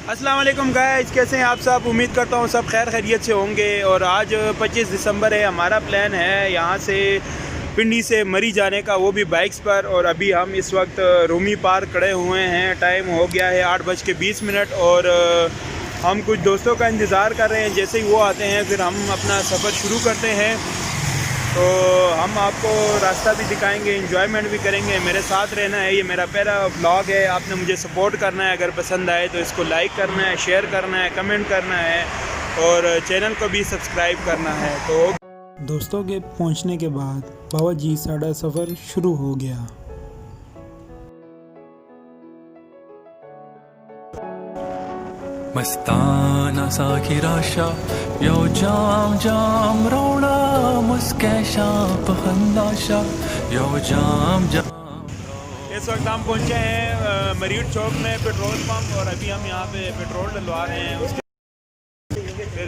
अस्सलाम वालेकुम गाइस, कैसे हैं आप सब। उम्मीद करता हूँ सब खैर खैरियत से होंगे। और आज 25 दिसंबर है। हमारा प्लान है यहाँ से पिंडी से मरी जाने का, वो भी बाइक्स पर। और अभी हम इस वक्त रूमी पार्क खड़े हुए हैं। टाइम हो गया है 8:20 और हम कुछ दोस्तों का इंतज़ार कर रहे हैं। जैसे ही वो आते हैं फिर हम अपना सफ़र शुरू करते हैं। तो हम आपको रास्ता भी दिखाएंगे, एंजॉयमेंट भी करेंगे। मेरे साथ रहना है। ये मेरा पहला व्लॉग है। आपने मुझे सपोर्ट करना है। अगर पसंद आए तो इसको लाइक करना है, शेयर करना है, कमेंट करना है और चैनल को भी सब्सक्राइब करना है। तो दोस्तों के पहुंचने के बाद बाबा जी साड़ा सफ़र शुरू हो गया। मस्ताना साखिराशा यो जाम जाम रोना मुस्कैशा पखंदाशा यो जाम जाम। इस वक्त हम पहुंचे हैं मरीड चौक में पेट्रोल पंप। और अभी हम यहाँ पे पेट्रोल डलवा रहे हैं। उसके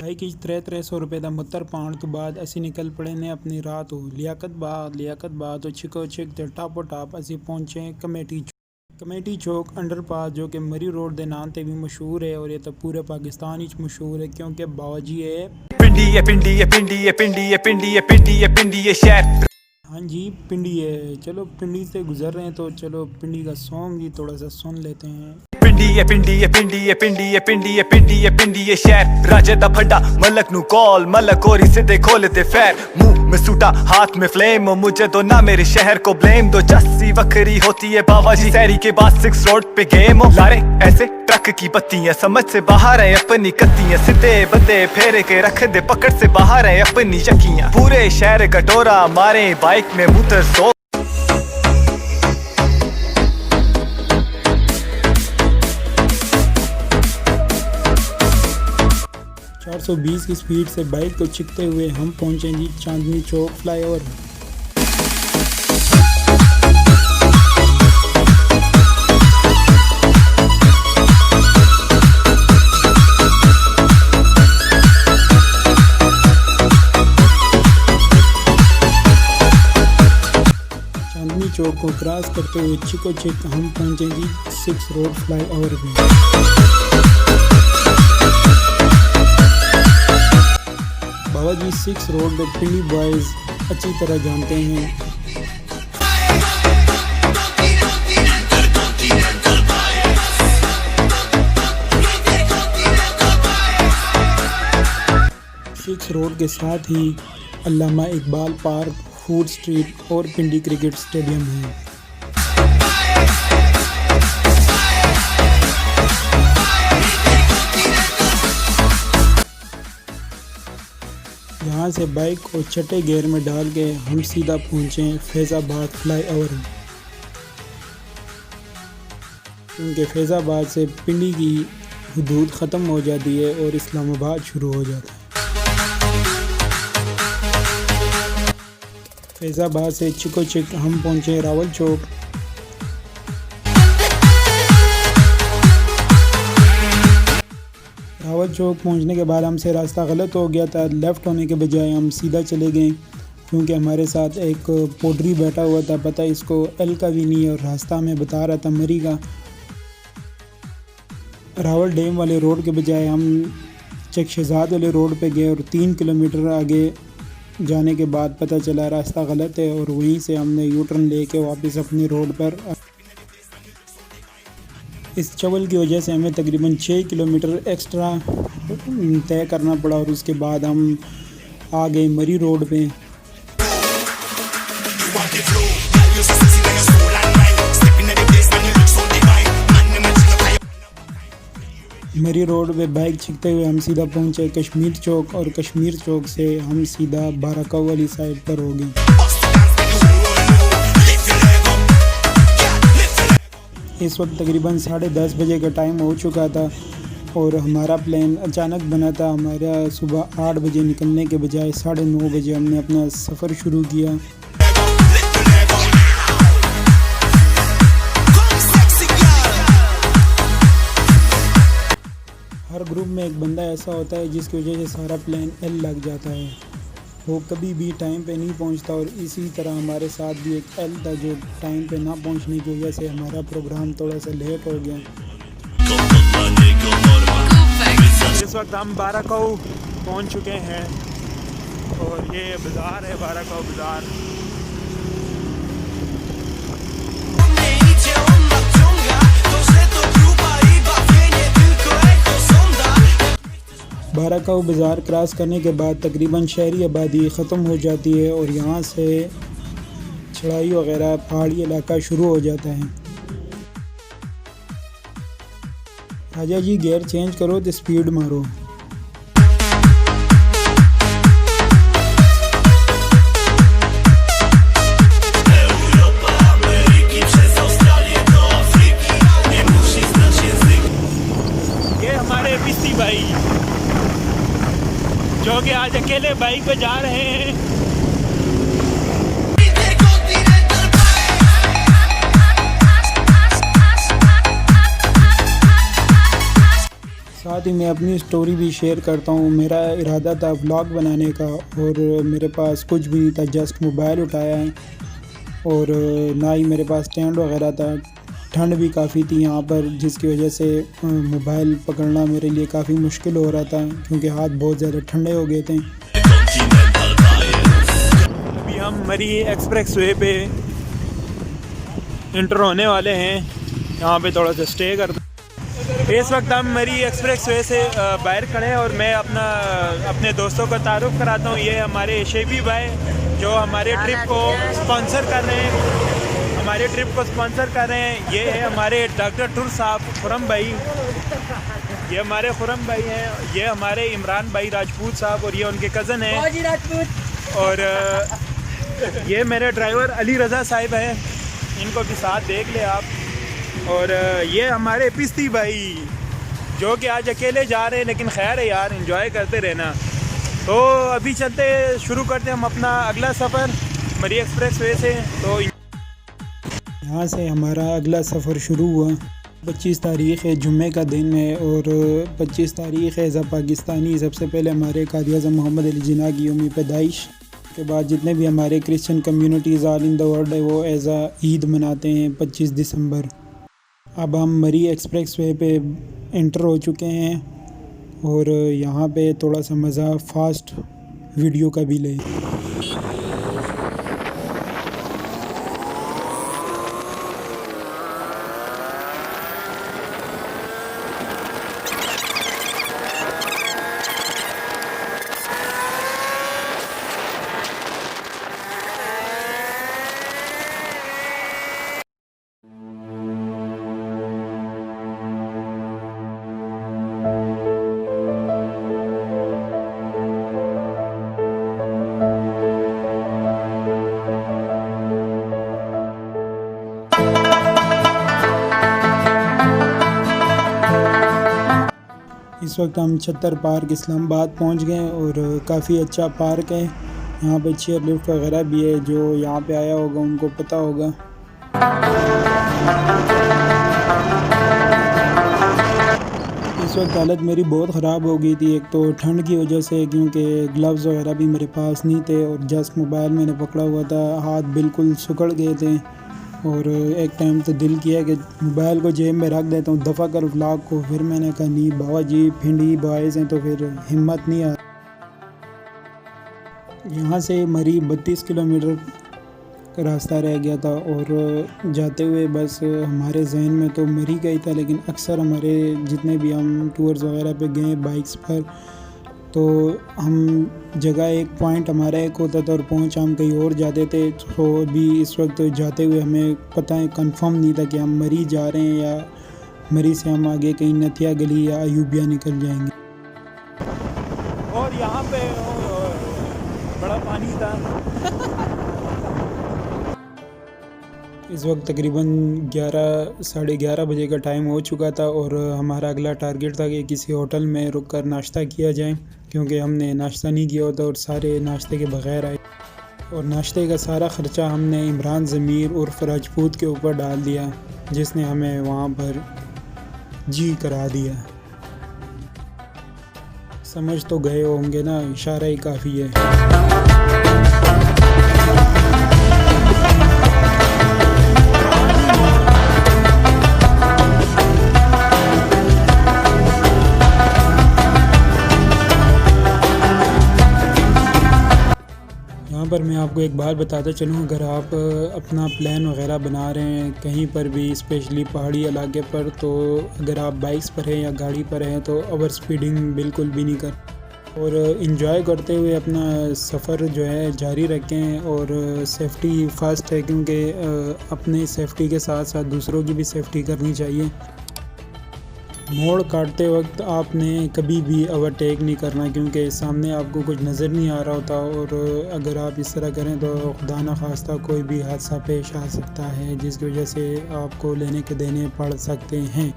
भाई कि 300 रुपए का मुत्तर पाउंड तो बाद असी निकल पड़े ने अपनी रात हो लियाकत बाद तो छिको छिक ते टापो टाप असी पहुंचे कमेटी चौक अंडरपास, जो कि मरी रोड के नाम से भी मशहूर है। और ये तो पूरे पाकिस्तान ही मशहूर है, क्योंकि बाबा जी है पिंडी शहर। हाँ जी, पिंडी है। चलो पिंडी से गुजर रहे हैं तो चलो पिंडी का सॉन्ग भी थोड़ा सा सुन लेते हैं। पिंडी शहर राजे दा फड्डा मलक नु कॉल मलक और सिद्धे खोले ते फैर मुंह में सूटा हाथ में फ्लेम। मुझे तो ना मेरे शहर को ब्लेम दो, जस्सी वक्री होती है बाबा जी। शहरी के बाद 6 रोड पे गेम लारे ऐसे ट्रक की बत्तियां समझ से बाहर है अपनी कत्तियां। सीधे बदे फेरे के रख दे पकड़ से बाहर है अपनी यकियां। पूरे शहर कटोरा मारे बाइक में मुतर सो। 420 की स्पीड से बाइक को चिकते हुए हम पहुंचे जी चांदनी चौक फ्लाईओवर। चांदनी चौक को क्रॉस करते हुए चिको चिक हम पहुंचे जी 6 रोड फ्लाईओवर पे। बाबा जी 6 रोड पे पिंडी बॉयज़ अच्छी तरह जानते हैं। सिक्स रोड के साथ ही अल्लामा इकबाल पार्क, फूड स्ट्रीट और पिंडी क्रिकेट स्टेडियम है। यहाँ से बाइक को छठे गियर में डाल के हम सीधा पहुँचे फैज़ाबाद फ्लाईओवर, क्योंकि फैज़ाबाद से पिंडी की हदूद ख़त्म हो जाती है और इस्लामाबाद शुरू हो जाता है। फैज़ाबाद से चिको चिक हम पहुँचे रावल चौक। रावल चौक पहुंचने के बाद हमसे रास्ता गलत हो गया था। लेफ़्ट होने के बजाय हम सीधा चले गए, क्योंकि हमारे साथ एक पोडरी बैठा हुआ था। पता इसको एल का भी नहीं, और रास्ता हमें बता रहा था मरी का। रावल डैम वाले रोड के बजाय हम चक शहजाद वाले रोड पे गए। और 3 किलोमीटर आगे जाने के बाद पता चला रास्ता गलत है, और वहीं से हमने यू टर्न लेके वापस अपनी रोड पर। इस चवल की वजह से हमें तकरीबन 6 किलोमीटर एक्स्ट्रा तय करना पड़ा। और उसके बाद हम आ गए मरी रोड पे। मरी रोड पे बाइक छिकते हुए हम सीधा पहुंचे कश्मीर चौक, और कश्मीर चौक से हम सीधा बाराकाऊ वाली साइड पर हो गए। इस वक्त तकरीबन 10:30 बजे का टाइम हो चुका था, और हमारा प्लान अचानक बना था। हमारा सुबह 8 बजे निकलने के बजाय 9:30 बजे हमने अपना सफ़र शुरू किया। हर ग्रुप में एक बंदा ऐसा होता है जिसकी वजह से सारा प्लान एल लग जाता है। वो कभी भी टाइम पे नहीं पहुंचता, और इसी तरह हमारे साथ भी एक एल था जो टाइम पे ना पहुंचने की वजह से हमारा प्रोग्राम थोड़ा सा लेट हो गया। इस वक्त हम बाराकाऊ पहुंच चुके हैं और ये बाज़ार है, बाराकाऊ बाज़ार। बाराकाऊ बाज़ार क्रॉस करने के बाद तकरीबन शहरी आबादी ख़त्म हो जाती है और यहाँ से चढ़ाई वगैरह पहाड़ी इलाका शुरू हो जाता है। राजा जी गियर चेंज करो तो स्पीड मारो। ये हमारे पिस्ती भाई जो कि आज अकेले बाइक पे जा रहे हैं। साथ ही मैं अपनी स्टोरी भी शेयर करता हूँ। मेरा इरादा था व्लॉग बनाने का और मेरे पास कुछ भी नहीं था, जस्ट मोबाइल उठाया है और ना ही मेरे पास स्टैंड वगैरह था। ठंड भी काफ़ी थी यहाँ पर, जिसकी वजह से मोबाइल पकड़ना मेरे लिए काफ़ी मुश्किल हो रहा था क्योंकि हाथ बहुत ज़्यादा ठंडे हो गए थे। अभी हम मरी एक्सप्रेस वे पे इंटर होने वाले हैं, यहाँ पे थोड़ा सा स्टे करते हैं। इस वक्त हम मरी एक्सप्रेस वे से बाहर खड़े हैं और मैं अपने दोस्तों का तारुफ कराता हूँ। ये हमारे शेबी भाई जो हमारे ट्रिप को स्पॉन्सर कर रहे हैं, ये है हमारे डॉक्टर टूर साहब खुरम भाई, ये हमारे खुरम भाई हैं। ये हमारे इमरान भाई राजपूत साहब और ये उनके कज़न हैं। और ये मेरे ड्राइवर अली रज़ा साहिब हैं, इनको भी साथ देख ले आप। और ये हमारे पिस्ती भाई जो कि आज अकेले जा रहे हैं, लेकिन खैर है यार, एंजॉय करते रहना। तो अभी चलते शुरू करते हम अपना अगला सफ़र मरी एक्सप्रेस वे से। तो यहाँ से हमारा अगला सफ़र शुरू हुआ। 25 तारीख़ है, जुम्मे का दिन है और 25 तारीख़ है एज़ आ पाकिस्तानी सबसे पहले हमारे कायद-ए-आज़म मोहम्मद अली जिन्ना की यौम पैदाइश के बाद जितने भी हमारे Christian communities all in the world है वो एज़ आ ईद मनाते हैं 25 दिसंबर। अब हम मरी एक्सप्रेस वे पे इंटर हो चुके हैं और यहाँ पे थोड़ा सा मज़ा फास्ट वीडियो का भी लें। इस वक्त हम छत्तर पार्क इस्लामाबाद पहुंच गए और काफ़ी अच्छा पार्क है। यहाँ पे चेयर लिफ्ट वगैरह भी है, जो यहाँ पे आया होगा उनको पता होगा। इस वक्त हालत मेरी बहुत ख़राब हो गई थी, एक तो ठंड की वजह से क्योंकि ग्लव्स वगैरह भी मेरे पास नहीं थे और जस्ट मोबाइल मैंने पकड़ा हुआ था, हाथ बिल्कुल सुखड़ गए थे। और एक टाइम तो दिल किया कि मोबाइल को जेब में रख देता हूँ, दफ़ा कर व्लॉग को। फिर मैंने कहा नहीं बाबा जी भिंडी बॉयज़ हैं तो फिर हिम्मत नहीं आ। यहाँ से मरी 32 किलोमीटर का रास्ता रह गया था और जाते हुए बस हमारे जहन में तो मरी गई था, लेकिन अक्सर हमारे जितने भी हम टूर्स वगैरह पे गए बाइक्स पर तो हम जगह एक पॉइंट हमारा एक होता था और पहुँच हम कहीं और जाते थे। तो भी इस वक्त जाते हुए हमें पता है कंफर्म नहीं था कि हम मरी जा रहे हैं या मरी से हम आगे कहीं नथिया गली या अयूबिया निकल जाएंगे। और यहाँ पे बड़ा पानी था। इस वक्त तकरीबन 11 साढ़े 11 बजे का टाइम हो चुका था और हमारा अगला टारगेट था कि किसी होटल में रुक कर नाश्ता किया जाए, क्योंकि हमने नाश्ता नहीं किया होता और सारे नाश्ते के बग़ैर आए। और नाश्ते का सारा ख़र्चा हमने इमरान ज़मीर उर्फ राजपूत के ऊपर डाल दिया, जिसने हमें वहाँ पर जी करा दिया। समझ तो गए होंगे ना, इशारा ही काफ़ी है। पर मैं आपको एक बात बताता चलूँ, अगर आप अपना प्लान वगैरह बना रहे हैं कहीं पर भी, स्पेशली पहाड़ी इलाके पर, तो अगर आप बाइक्स पर हैं या गाड़ी पर हैं तो ओवर स्पीडिंग बिल्कुल भी नहीं कर और इंजॉय करते हुए अपना सफ़र जो है जारी रखें। और सेफ्टी फ़र्स्ट है, क्योंकि अपने सेफ्टी के साथ साथ दूसरों की भी सेफ्टी करनी चाहिए। मोड़ काटते वक्त आपने कभी भी ओवरटेक नहीं करना, क्योंकि सामने आपको कुछ नज़र नहीं आ रहा होता, और अगर आप इस तरह करें तो खुदा न खास्ता कोई भी हादसा पेश आ सकता है, जिसकी वजह से आपको लेने के देने पड़ सकते हैं।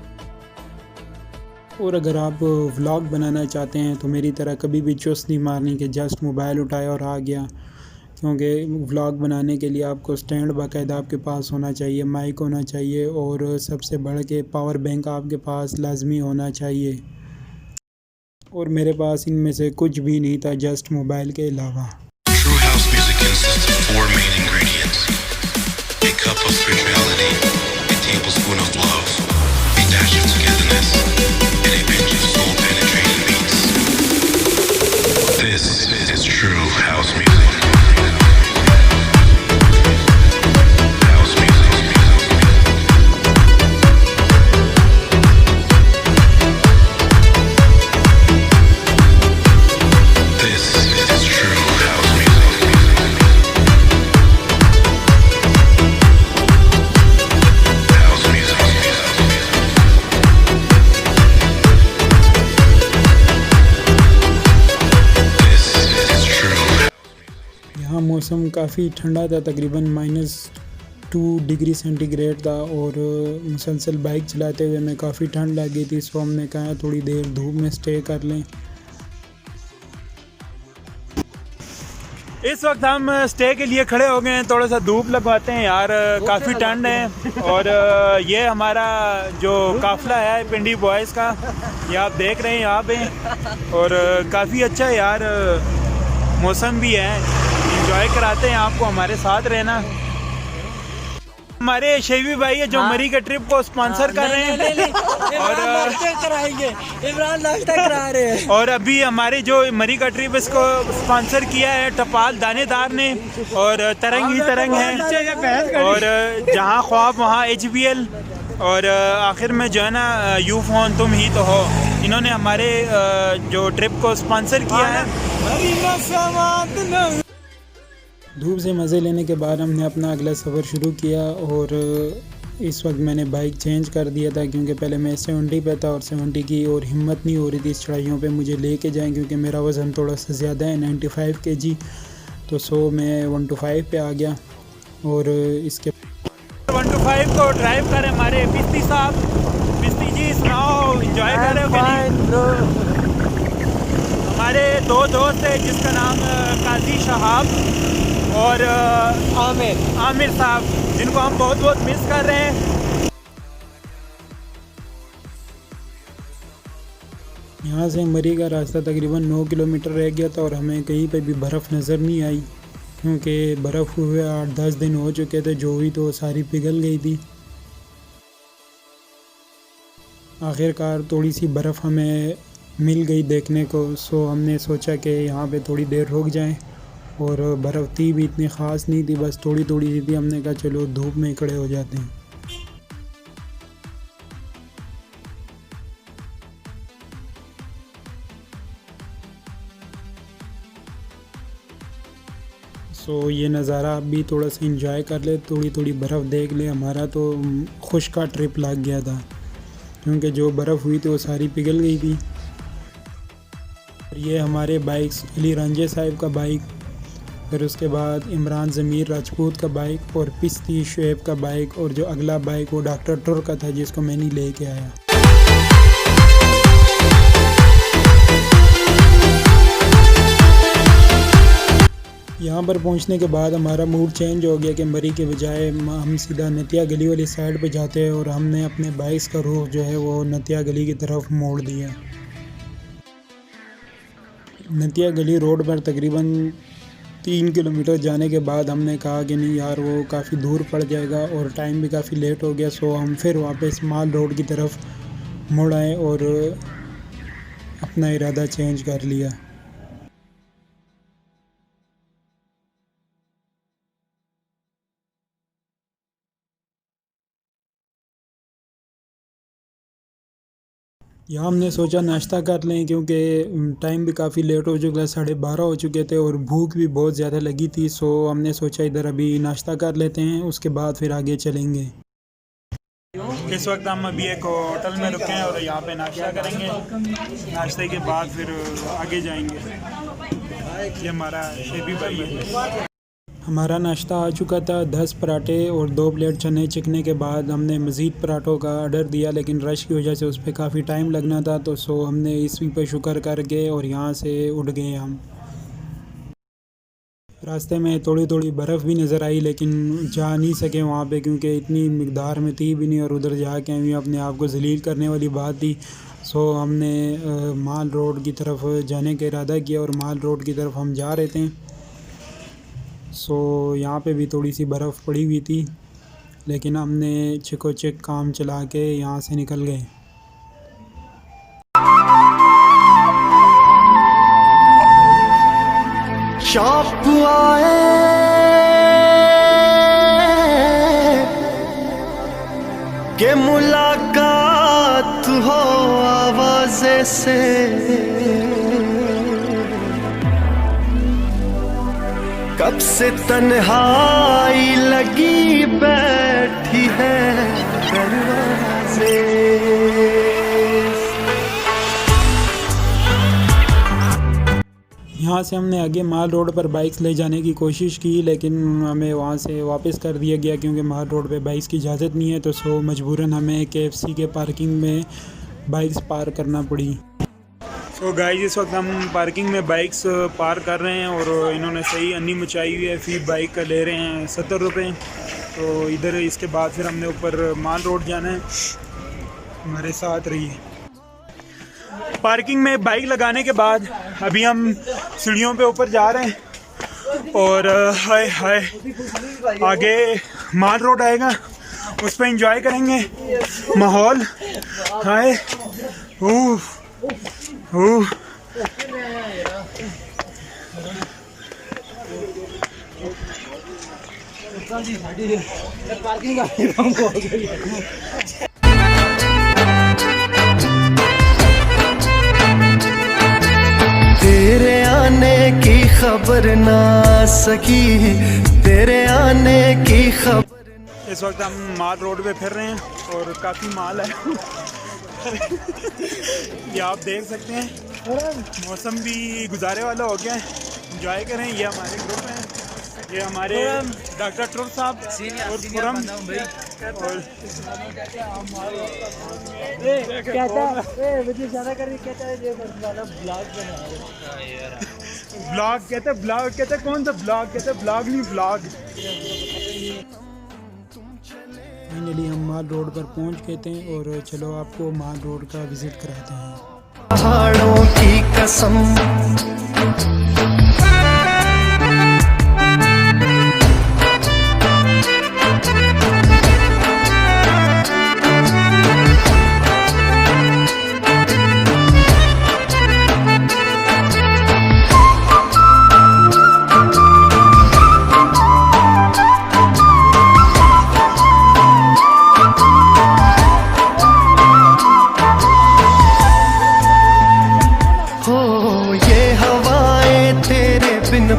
और अगर आप व्लॉग बनाना चाहते हैं तो मेरी तरह कभी भी चुस्त नहीं मारनी कि जस्ट मोबाइल उठाया और आ गया, क्योंकि व्लॉग बनाने के लिए आपको स्टैंड बाकायदा आपके पास होना चाहिए, माइक होना चाहिए, और सबसे बढ़ के पावर बैंक आपके पास लाजमी होना चाहिए। और मेरे पास इनमें से कुछ भी नहीं था, जस्ट मोबाइल के अलावा। True house music consists of four main ingredients: a cup of spirituality, a tablespoon of love, a dash of togetherness, and a pinch of soul-penetrating beats. This is true house music. House music. This is true house music. House music. This is true. यहाँ मौसम काफ़ी ठंडा था, तकरीबन -2 degree centigrade था, और मुसलसल bike चलाते हुए मैं काफ़ी ठंड लग गई थी। सो हमने कहा थोड़ी देर धूप में स्टे कर लें। इस वक्त हम स्टे के लिए खड़े हो गए हैं, थोड़ा सा धूप लगवाते हैं यार, काफ़ी ठंड है। और ये हमारा जो काफ़िला है पिंडी बॉयज़ का, ये आप देख रहे हैं यहाँ पे, और काफ़ी अच्छा है यार, मौसम भी है, इंजॉय कराते हैं आपको, हमारे साथ रहना। हमारे शेवी भाई है जो मरी के ट्रिप को स्पॉन्सर कर रहे हैं, और कराएंगे, इमरान नाश्ता करा रहे हैं। और अभी हमारे जो मरी का ट्रिप इसको स्पॉन्सर किया है टपाल दानेदार ने, और तरंग ही तरंग है, और जहाँ ख्वाब वहाँ HBL, और आखिर में जो है ना यू फोन तुम ही तो हो, इन्होंने हमारे जो ट्रिप को स्पॉन्सर किया है। धूप से मज़े लेने के बाद हमने अपना अगला सफ़र शुरू किया, और इस वक्त मैंने बाइक चेंज कर दिया था, क्योंकि पहले मैं 70 पे था और 70 की और हिम्मत नहीं हो रही थी इस चढ़ाइयों पे मुझे लेके जाएं, क्योंकि मेरा वज़न थोड़ा सा ज़्यादा है, 95 kg। तो सो मैं 125 पे आ गया, और इसके 125 को ड्राइव करें हमारे पिस्ती साहब। पिस्ती जी सुनाओ, इंजॉय कर रहे हो कि नहीं? हमारे दो दोस्त हैं जिसका नाम काजी शहाब और आमिर साहब, जिनको हम बहुत बहुत मिस कर रहे हैं। यहाँ से मरी का रास्ता तकरीबन 9 किलोमीटर रह गया था, और हमें कहीं पे भी बर्फ़ नज़र नहीं आई, क्योंकि बर्फ़ हुए 8-10 दिन हो चुके थे, जो हुई तो सारी पिघल गई थी। आखिरकार थोड़ी सी बर्फ़ हमें मिल गई देखने को, सो हमने सोचा कि यहाँ पे थोड़ी देर रुक जाएं, और बर्फ़ थी भी इतनी ख़ास नहीं थी, बस थोड़ी थोड़ी सी थी। हमने कहा चलो धूप में खड़े हो जाते हैं। सो ये नज़ारा आप भी थोड़ा सा इंजॉय कर ले, थोड़ी थोड़ी बर्फ़ देख ले। हमारा तो खुश का ट्रिप लग गया था, क्योंकि जो बर्फ़ हुई थी वो सारी पिघल गई थी। ये हमारे बाइक्स, अली रंजे साहिब का बाइक, फिर उसके बाद इमरान ज़मीर राजपूत का बाइक, और पिस्ती शुएब का बाइक, और जो अगला बाइक वो डॉक्टर टुर का था जिसको मैं नहीं लेके आया। यहाँ पर पहुँचने के बाद हमारा मूड चेंज हो गया कि मरी के बजाय हम सीधा नतिया गली वाली साइड पे जाते हैं, और हमने अपने बाइक्स का रुख जो है वो नतिया गली की तरफ मोड़ दिया। नतिया गली रोड पर तकरीबन 3 किलोमीटर जाने के बाद हमने कहा कि नहीं यार वो काफ़ी दूर पड़ जाएगा और टाइम भी काफ़ी लेट हो गया। सो हम फिर वापस माल रोड की तरफ मुड़ आए और अपना इरादा चेंज कर लिया। यहाँ हमने सोचा नाश्ता कर लें क्योंकि टाइम भी काफ़ी लेट हो चुका है, 12:30 हो चुके थे और भूख भी बहुत ज़्यादा लगी थी। सो हमने सोचा इधर अभी नाश्ता कर लेते हैं, उसके बाद फिर आगे चलेंगे। इस वक्त हम अभी एक होटल में रुके हैं और यहाँ पे नाश्ता करेंगे। नाश्ते के बाद फिर आगे जाएंगे। ये हमारा शेबी भाई है। हमारा नाश्ता आ चुका था, 10 पराठे और 2 प्लेट चने चिकने के बाद हमने मज़ीद पराठों का ऑर्डर दिया, लेकिन रश की वजह से उस पर काफ़ी टाइम लगना था। तो सो हमने इसी पे शुक्र करके और यहाँ से उठ गए हम। रास्ते में थोड़ी थोड़ी बर्फ़ भी नज़र आई, लेकिन जा नहीं सके वहाँ पे क्योंकि इतनी मिकदार में थी भी नहीं और उधर जाके हमें अपने आप को ज़लील करने वाली बात थी। सो हमने माल रोड की तरफ जाने का इरादा किया और माल रोड की तरफ हम जा रहे थे। सो यहाँ पे भी थोड़ी सी बर्फ़ पड़ी हुई थी, लेकिन हमने चिको चिक काम चला के यहाँ से निकल गए। शौक आए के मुलाकात हो आवाज़े से, कब से तन्हाई लगी बैठी है दरवाज़े। यहाँ से हमने आगे माल रोड पर बाइक्स ले जाने की कोशिश की, लेकिन हमें वहाँ से वापस कर दिया गया क्योंकि माल रोड पे बाइक्स की इजाज़त नहीं है। तो सो मजबूरन हमें KFC के पार्किंग में बाइक्स पार्क करना पड़ी। तो गाइस इस वक्त हम पार्किंग में बाइक्स पार्क कर रहे हैं और इन्होंने सही अन्नी मचाई हुई है। फ़ी बाइक का ले रहे हैं 70 रुपये। तो इधर इसके बाद फिर हमने ऊपर माल रोड जाना है। हमारे साथ रहिए। पार्किंग में बाइक लगाने के बाद अभी हम सीढ़ियों पे ऊपर जा रहे हैं और हाय हाय आगे माल रोड आएगा, उस पर एंजॉय करेंगे माहौल। हाय तेरे आने की खबर ना सकी, तेरे आने की खबर। इस वक्त हम माल रोड पे फिर रहे हैं और काफ़ी माल है। ये आप देख सकते हैं, मौसम भी गुजारे वाला हो गया है। एंजॉय करें। ये हमारे ग्रुप हैं, ये हमारे डॉक्टर ट्रुप साहब और खुरम और ब्लॉग कहते कौन सा ब्लॉग कहते, ब्लॉग नहीं ब्लॉग। फाइनली हम माल रोड पर पहुंच गए थे और चलो आपको माल रोड का विज़िट कराते हैं। पहाड़ों की कसम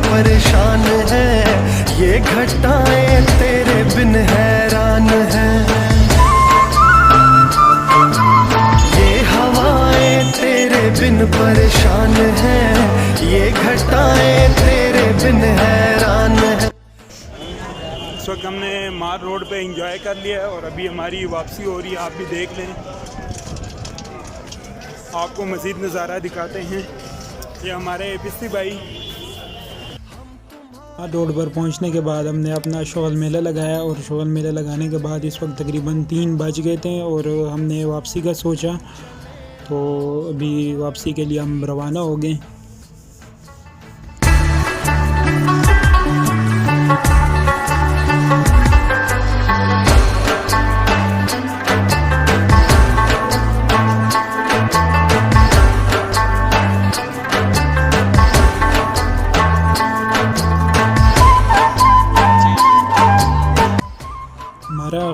परेशान है, ये घटाएं तेरे बिन हैरान है, ये हवाएं तेरे बिन परेशान है, ये घटाएं तेरे बिन हैरान है। इस वक्त हमने माल रोड पे एंजॉय कर लिया है और अभी हमारी वापसी हो रही है। आप भी देख लें, आपको मज़ीद नज़ारा दिखाते हैं। ये हमारे पिस्ती भाई। रोड पर पहुंचने के बाद हमने अपना शोल मेला लगाया और शोल मेला लगाने के बाद इस वक्त तकरीबन 3 बज गए थे और हमने वापसी का सोचा। तो अभी वापसी के लिए हम रवाना हो गए।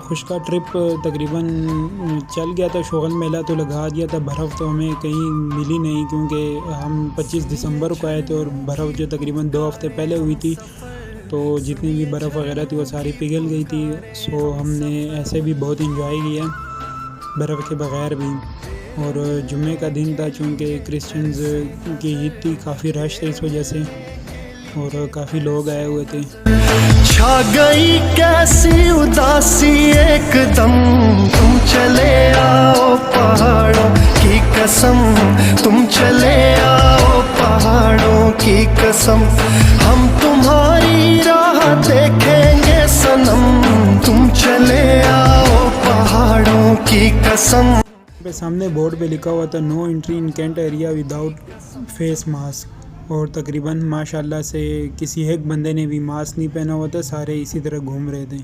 खुशका ट्रिप तकरीबन चल गया था। शोगल मेला तो लगा दिया था, बर्फ़ तो हमें कहीं मिली नहीं क्योंकि हम 25 दिसंबर को आए थे और बर्फ़ जो तकरीबन 2 हफ़्ते पहले हुई थी तो जितनी भी बर्फ़ वगैरह थी वो सारी पिघल गई थी। सो हमने ऐसे भी बहुत इंजॉय किया बर्फ़ के बग़ैर भी। और जुम्मे का दिन था चूँकि क्रिश्चियंस की ईद थी, काफ़ी रश था इस वजह से और काफ़ी लोग आए हुए थे। छा गई कैसी उदासी एकदम, तुम चले आओ पहाड़ों की कसम, तुम चले आओ पहाड़ों की कसम, हम तुम्हारी राह देखेंगे सनम, तुम चले आओ पहाड़ों की कसम। पे सामने बोर्ड पे लिखा हुआ था no entry in cantt area without face mask और तकरीबन माशाल्लाह से किसी एक बंदे ने भी मास्क नहीं पहना हुआ था, सारे इसी तरह घूम रहे थे।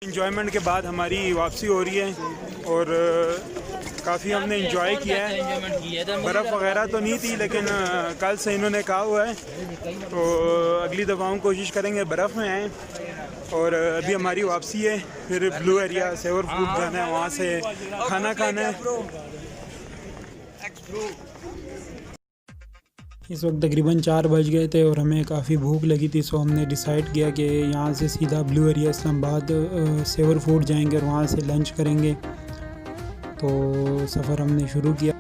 इंजॉयमेंट के बाद हमारी वापसी हो रही है और काफ़ी हमने इंजॉय किया है। बर्फ़ वगैरह तो नहीं थी लेकिन कल से इन्होंने कहा हुआ है तो अगली दफ़ा हम कोशिश करेंगे बर्फ़ में आएँ। और अभी हमारी वापसी है, फिर ब्लू एरिया सेवर फूड जाना है, वहाँ से खाना खाना है। इस वक्त तकरीबन 4 बज गए थे और हमें काफ़ी भूख लगी थी। सो हमने डिसाइड किया कि यहाँ से सीधा blue area Islamabad Savour food जाएंगे और वहाँ से लंच करेंगे। तो सफ़र हमने शुरू किया।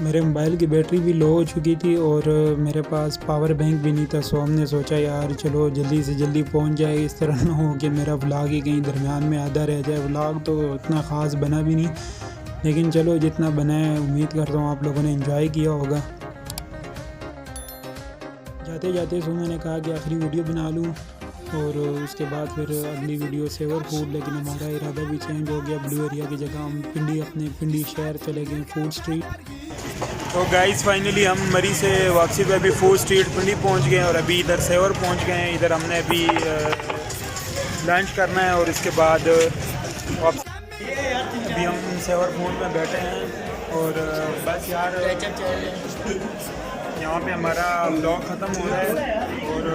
मेरे मोबाइल की बैटरी भी लो हो चुकी थी और मेरे पास पावर बैंक भी नहीं था। सो हमने सोचा यार चलो जल्दी से जल्दी पहुंच जाए, इस तरह ना हो कि मेरा व्लॉग ही कहीं दरमियान में आधा रह जाए। व्लॉग तो इतना ख़ास बना भी नहीं लेकिन चलो जितना बना है उम्मीद करता हूँ आप लोगों ने एंजॉय किया होगा। जाते जाते सो मैंने कहा कि आखिरी वीडियो बना लूँ और उसके बाद फिर अगली वीडियो सेवर फूड, लेकिन हमारा इरादा भी चेंज हो गया। ब्लू एरिया की जगह हम अपने पिंडी शहर चले गए, फूड स्ट्रीट। तो गाइस फाइनली हम मरी से वापसी पे अभी फूड स्ट्रीट पिंडी पहुंच गए और अभी इधर सेवर पहुंच गए हैं। इधर हमने अभी लंच करना है और इसके बाद अभी हम सेवर फूड में बैठे हैं और बस यार यहाँ पे हमारा ब्लॉग ख़त्म हो रहा है और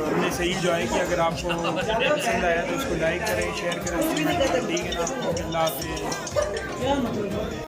हमने सही इंजॉय किया। अगर आपको पसंद आया तो उसको लाइक करें, शेयर करें, ठीक है ना। अल्लाह हाफ़िज़।